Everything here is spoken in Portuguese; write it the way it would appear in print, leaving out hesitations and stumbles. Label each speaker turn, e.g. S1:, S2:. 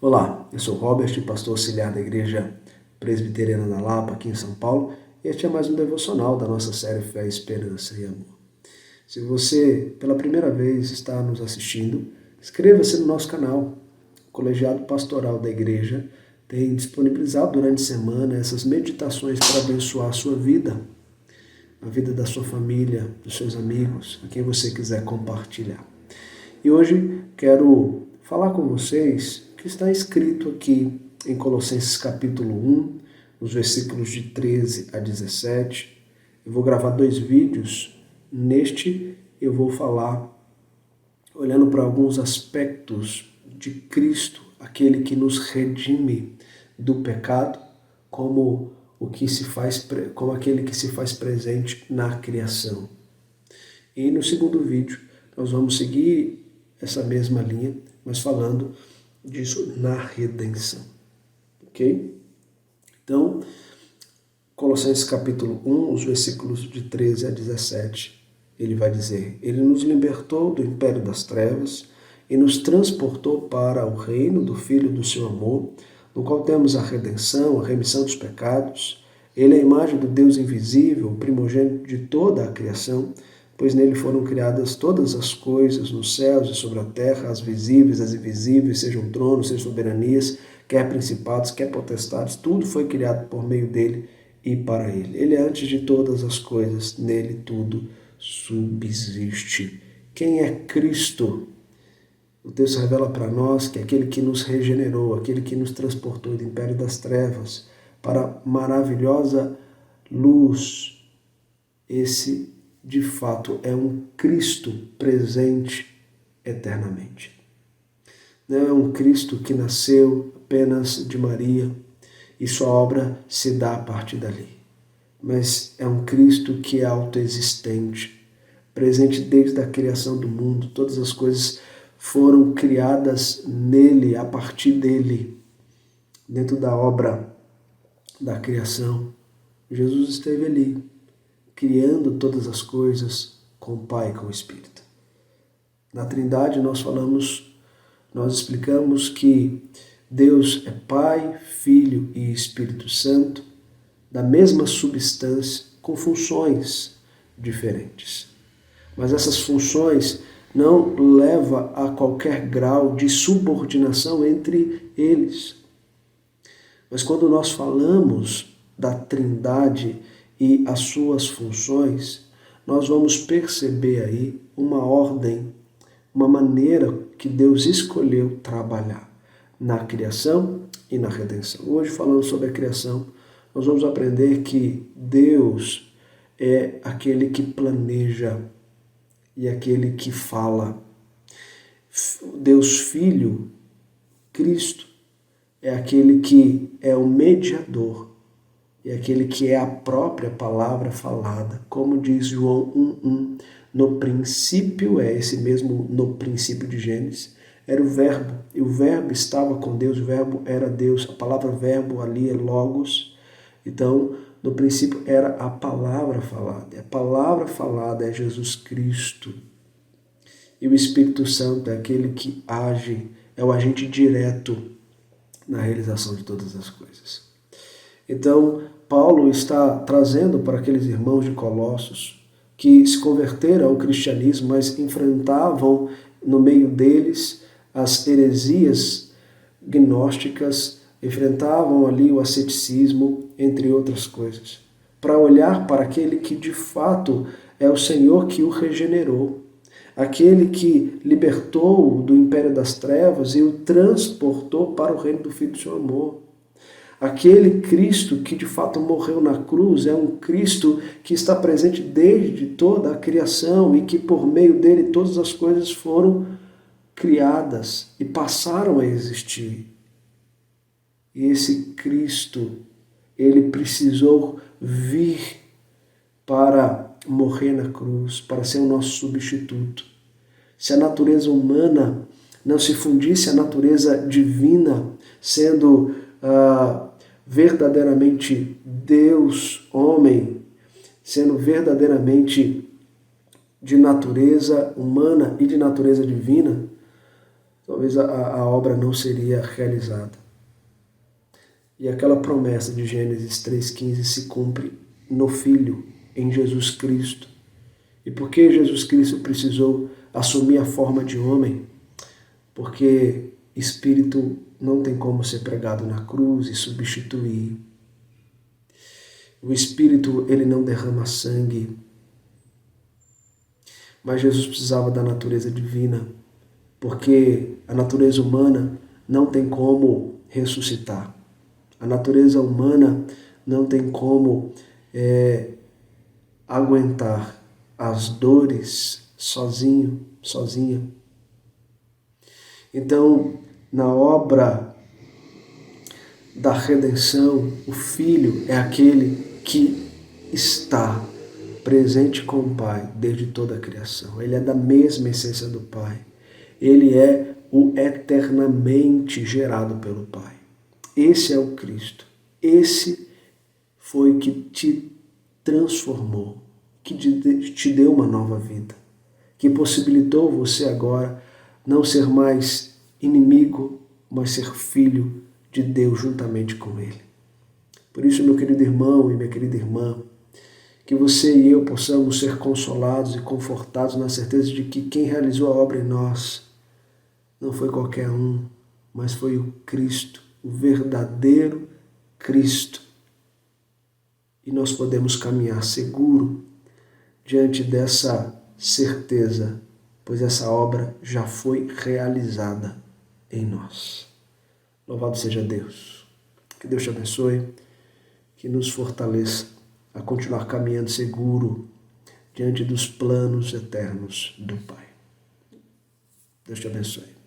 S1: Olá, eu sou Robert, pastor auxiliar da Igreja Presbiteriana da Lapa, aqui em São Paulo, e este é mais um devocional da nossa série Fé, Esperança e Amor. Se você, pela primeira vez, está nos assistindo, inscreva-se no nosso canal. O Colegiado Pastoral da Igreja tem disponibilizado durante a semana essas meditações para abençoar a sua vida, a vida da sua família, dos seus amigos, a quem você quiser compartilhar. E hoje quero falar com vocês o que está escrito aqui em Colossenses capítulo 1, nos versículos de 13 a 17. Eu vou gravar 2 vídeos. Neste eu vou falar olhando para alguns aspectos de Cristo, aquele que nos redime do pecado, como aquele que se faz presente na criação. E no segundo vídeo nós vamos seguir essa mesma linha, mas falando disso na redenção. Ok? Então, Colossenses capítulo 1, os versículos de 13 a 17, ele vai dizer: Ele nos libertou do império das trevas e nos transportou para o reino do Filho do seu amor, no qual temos a redenção, a remissão dos pecados. Ele é a imagem do Deus invisível, o primogênito de toda a criação, pois nele foram criadas todas as coisas, nos céus e sobre a terra, as visíveis, as invisíveis, sejam tronos, sejam soberanias, quer principados, quer potestades, tudo foi criado por meio dele e para ele. Ele é antes de todas as coisas, nele tudo subsiste. Quem é Cristo? O texto revela para nós que é aquele que nos regenerou, aquele que nos transportou do império das trevas para a maravilhosa luz. Esse de fato é um Cristo presente eternamente. Não é um Cristo que nasceu apenas de Maria e sua obra se dá a partir dali. Mas é um Cristo que é autoexistente, presente desde a criação do mundo. Todas as coisas foram criadas nele, a partir dele, dentro da obra da criação. Jesus esteve ali, criando todas as coisas com o Pai e com o Espírito. Na Trindade nós explicamos que Deus é Pai, Filho e Espírito Santo, da mesma substância, com funções diferentes. Mas essas funções não levam a qualquer grau de subordinação entre eles. Mas quando nós falamos da Trindade e as suas funções, nós vamos perceber aí uma ordem, uma maneira que Deus escolheu trabalhar na criação e na redenção. Hoje, falando sobre a criação, nós vamos aprender que Deus é aquele que planeja e aquele que fala. Deus Filho, Cristo, é aquele que é o mediador, é aquele que é a própria palavra falada, como diz João 1:1, no princípio, é esse mesmo no princípio de Gênesis, era o verbo, e o verbo estava com Deus, o verbo era Deus, a palavra verbo ali é logos, então no princípio era a palavra falada, e a palavra falada é Jesus Cristo, e o Espírito Santo é aquele que age, é o agente direto na realização de todas as coisas. Então, Paulo está trazendo para aqueles irmãos de Colossos que se converteram ao cristianismo, mas enfrentavam no meio deles as heresias gnósticas, enfrentavam ali o asceticismo, entre outras coisas, para olhar para aquele que de fato é o Senhor que o regenerou, aquele que libertou do império das trevas e o transportou para o reino do Filho do seu amor. Aquele Cristo que de fato morreu na cruz é um Cristo que está presente desde toda a criação e que por meio dele todas as coisas foram criadas e passaram a existir. E esse Cristo, ele precisou vir para morrer na cruz, para ser o nosso substituto. Se a natureza humana não se fundisse à natureza divina, sendo verdadeiramente Deus, homem, sendo verdadeiramente de natureza humana e de natureza divina, talvez a obra não seria realizada. E aquela promessa de Gênesis 3,15 se cumpre no Filho, em Jesus Cristo. E por que Jesus Cristo precisou assumir a forma de homem? Porque Espírito não tem como ser pregado na cruz e substituir. O Espírito, ele não derrama sangue. Mas Jesus precisava da natureza divina, porque a natureza humana não tem como ressuscitar. A natureza humana não tem como aguentar as dores sozinha. Então, na obra da redenção, o Filho é aquele que está presente com o Pai desde toda a criação. Ele é da mesma essência do Pai. Ele é o eternamente gerado pelo Pai. Esse é o Cristo. Esse foi que te transformou, que te deu uma nova vida, que possibilitou você agora não ser mais inimigo, mas ser filho de Deus juntamente com Ele. Por isso, meu querido irmão e minha querida irmã, que você e eu possamos ser consolados e confortados na certeza de que quem realizou a obra em nós não foi qualquer um, mas foi o Cristo, o verdadeiro Cristo. E nós podemos caminhar seguro diante dessa certeza, pois essa obra já foi realizada em nós. Louvado seja Deus. Que Deus te abençoe, que nos fortaleça a continuar caminhando seguro diante dos planos eternos do Pai. Deus te abençoe.